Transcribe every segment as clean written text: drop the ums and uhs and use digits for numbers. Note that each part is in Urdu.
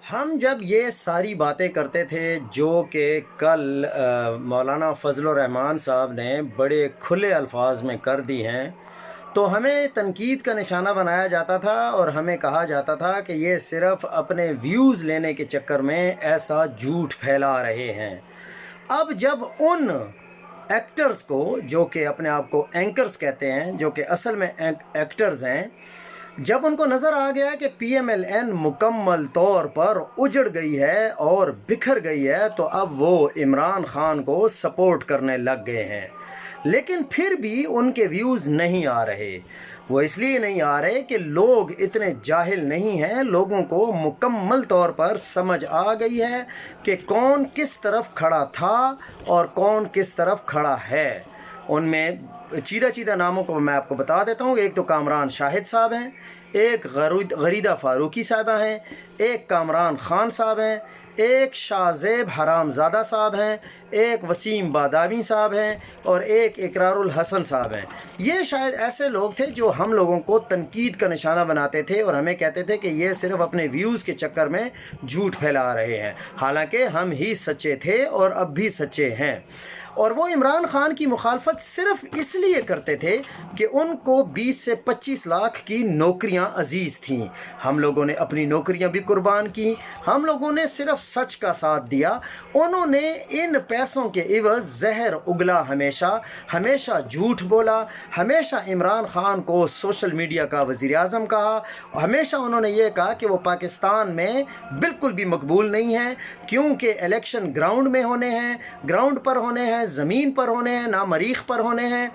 ہم جب یہ ساری باتیں کرتے تھے جو کہ کل مولانا فضل الرحمان صاحب نے بڑے کھلے الفاظ میں کر دی ہیں، تو ہمیں تنقید کا نشانہ بنایا جاتا تھا اور ہمیں کہا جاتا تھا کہ یہ صرف اپنے ویوز لینے کے چکر میں ایسا جھوٹ پھیلا رہے ہیں۔ اب جب ان ایکٹرز کو، جو کہ اپنے آپ کو اینکرز کہتے ہیں، جو کہ اصل میں ایکٹرز ہیں، جب ان کو نظر آ گیا کہ پی ایم ایل این مکمل طور پر اجڑ گئی ہے اور بکھر گئی ہے، تو اب وہ عمران خان کو سپورٹ کرنے لگ گئے ہیں۔ لیکن پھر بھی ان کے ویوز نہیں آ رہے۔ وہ اس لیے نہیں آ رہے کہ لوگ اتنے جاہل نہیں ہیں، لوگوں کو مکمل طور پر سمجھ آ گئی ہے کہ کون کس طرف کھڑا تھا اور کون کس طرف کھڑا ہے۔ ان میں چیدہ ناموں کو میں آپ کو بتا دیتا ہوں۔ ایک تو کامران شاہد صاحب ہیں، ایک غریدہ فاروقی صاحبہ ہیں، ایک کامران خان صاحب ہیں، ایک شاہ زیب حرام زادہ صاحب ہیں، ایک وسیم بادامی صاحب ہیں اور ایک اقرار الحسن صاحب ہیں۔ یہ شاید ایسے لوگ تھے جو ہم لوگوں کو تنقید کا نشانہ بناتے تھے اور ہمیں کہتے تھے کہ یہ صرف اپنے ویوز کے چکر میں جھوٹ پھیلا رہے ہیں، حالانکہ ہم ہی سچے تھے اور اب بھی سچے ہیں۔ اور وہ عمران خان کی مخالفت صرف اس لیے کرتے تھے کہ ان کو 20 سے 25 لاکھ کی نوکریاں عزیز تھیں۔ ہم لوگوں نے اپنی نوکریاں بھی قربان کی، ہم لوگوں نے صرف سچ کا ساتھ دیا۔ انہوں نے ان پیسوں کے عوض زہر اگلا، ہمیشہ جھوٹ بولا، ہمیشہ عمران خان کو سوشل میڈیا کا وزیر اعظم کہا، ہمیشہ انہوں نے یہ کہا کہ وہ پاکستان میں بالکل بھی مقبول نہیں ہے، کیونکہ الیکشن گراؤنڈ میں ہونے ہیں، گراؤنڈ پر ہونے ہیں، زمین پر ہونے ہیں، نہ مریخ پر ہونے ہیں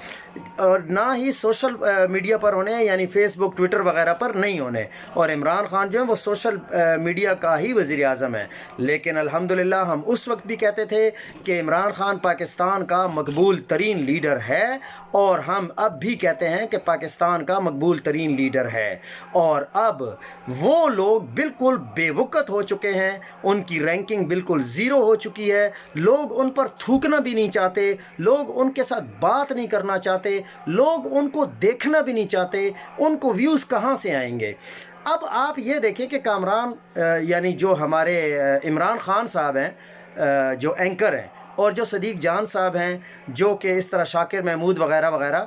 اور نہ ہی سوشل میڈیا پر ہونے ہیں، یعنی فیس بک ٹویٹر وغیرہ پر نہیں ہونے۔ اور عمران خان جو ہے وہ سوشل میڈیا کا ہی وزیر اعظم ہے۔ لیکن الحمدللہ ہم اس وقت بھی کہتے تھے کہ عمران خان پاکستان کا مقبول ترین لیڈر ہے، اور ہم اب بھی کہتے ہیں کہ پاکستان کا مقبول ترین لیڈر ہے۔ اور اب وہ لوگ بالکل بے وقت ہو چکے ہیں، ان کی رینکنگ بالکل زیرو ہو چکی ہے، لوگ ان پر تھوکنا بھی نہیں چاہتے، لوگ ان کے ساتھ بات نہیں کرنا چاہتے، لوگ ان کو دیکھنا بھی نہیں چاہتے، ان کو ویوز کہاں سے آئیں گے؟ اب آپ یہ دیکھیں کہ کامران یعنی جو ہمارے عمران خان صاحب ہیں جو اینکر ہیں، اور جو صدیق جان صاحب ہیں جو کہ اس طرح شاکر محمود وغیرہ وغیرہ،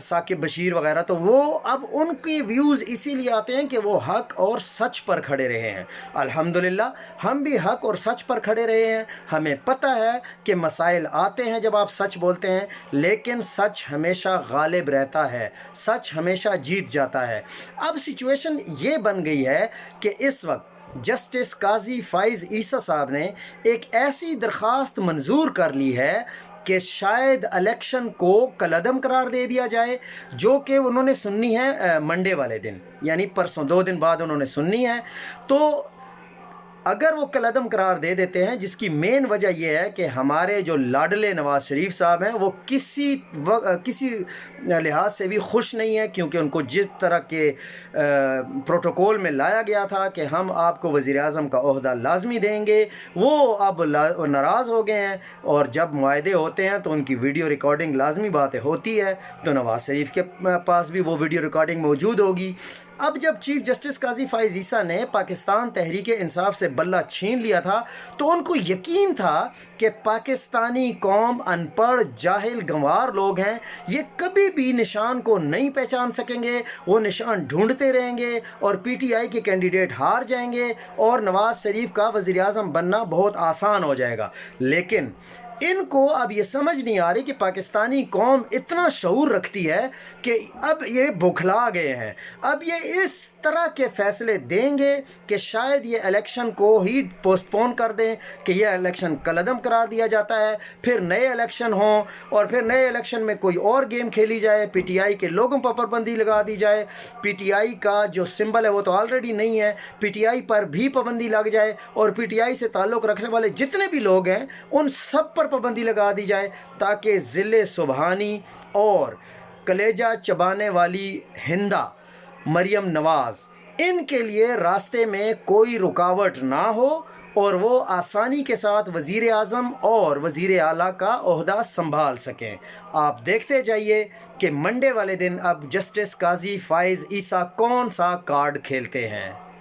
ثاقب بشیر وغیرہ، تو وہ اب ان کی ویوز اسی لیے آتے ہیں کہ وہ حق اور سچ پر کھڑے رہے ہیں۔ الحمدللہ ہم بھی حق اور سچ پر کھڑے رہے ہیں۔ ہمیں پتہ ہے کہ مسائل آتے ہیں جب آپ سچ بولتے ہیں، لیکن سچ ہمیشہ غالب رہتا ہے، سچ ہمیشہ جیت جاتا ہے۔ اب سچویشن یہ بن گئی ہے کہ اس وقت جسٹس قاضی فائز عیسیٰ صاحب نے ایک ایسی درخواست منظور کر لی ہے کہ شاید الیکشن کو کالعدم قرار دے دیا جائے، جو کہ انہوں نے سننی ہے منڈے والے دن، یعنی پرسوں 2 دن بعد انہوں نے سننی ہے۔ تو اگر وہ کالعدم قرار دے دیتے ہیں، جس کی مین وجہ یہ ہے کہ ہمارے جو لاڈلے نواز شریف صاحب ہیں وہ کسی لحاظ سے بھی خوش نہیں ہیں، کیونکہ ان کو جس طرح کے پروٹوکول میں لایا گیا تھا کہ ہم آپ کو وزیر اعظم کا عہدہ لازمی دیں گے، وہ اب ناراض ہو گئے ہیں۔ اور جب معاہدے ہوتے ہیں تو ان کی ویڈیو ریکارڈنگ لازمی باتیں ہوتی ہے، تو نواز شریف کے پاس بھی وہ ویڈیو ریکارڈنگ موجود ہوگی۔ اب جب چیف جسٹس قاضی فائز عیسیٰ نے پاکستان تحریک انصاف سے بلہ چھین لیا تھا، تو ان کو یقین تھا کہ پاکستانی قوم ان پڑھ، جاہل، گنوار لوگ ہیں، یہ کبھی بھی نشان کو نہیں پہچان سکیں گے، وہ نشان ڈھونڈتے رہیں گے اور پی ٹی آئی کے کینڈیڈیٹ ہار جائیں گے اور نواز شریف کا وزیر اعظم بننا بہت آسان ہو جائے گا۔ لیکن ان کو اب یہ سمجھ نہیں آ رہی کہ پاکستانی قوم اتنا شعور رکھتی ہے کہ اب یہ بوکھلا گئے ہیں، اب یہ اس طرح کے فیصلے دیں گے کہ شاید یہ الیکشن کو ہی پوسٹ پون کر دیں، کہ یہ الیکشن کالعدم قرار دیا جاتا ہے، پھر نئے الیکشن ہوں اور پھر نئے الیکشن میں کوئی اور گیم کھیلی جائے، پی ٹی آئی کے لوگوں پر پابندی لگا دی جائے، پی ٹی آئی کا جو سمبل ہے وہ تو آلریڈی نہیں ہے، پی ٹی آئی پر بھی پابندی لگ جائے، اور پی ٹی آئی سے تعلق رکھنے والے جتنے بھی لوگ ہیں ان سب پر پابندی لگا دی جائے، تاکہ ذل سبحانی اور کلیجہ چبانے والی ہندا مریم نواز، ان کے لیے راستے میں کوئی رکاوٹ نہ ہو اور وہ آسانی کے ساتھ وزیر اعظم اور وزیر اعلیٰ کا عہدہ سنبھال سکیں۔ آپ دیکھتے جائیے کہ منڈے والے دن اب جسٹس قاضی فائز عیسیٰ کون سا کارڈ کھیلتے ہیں۔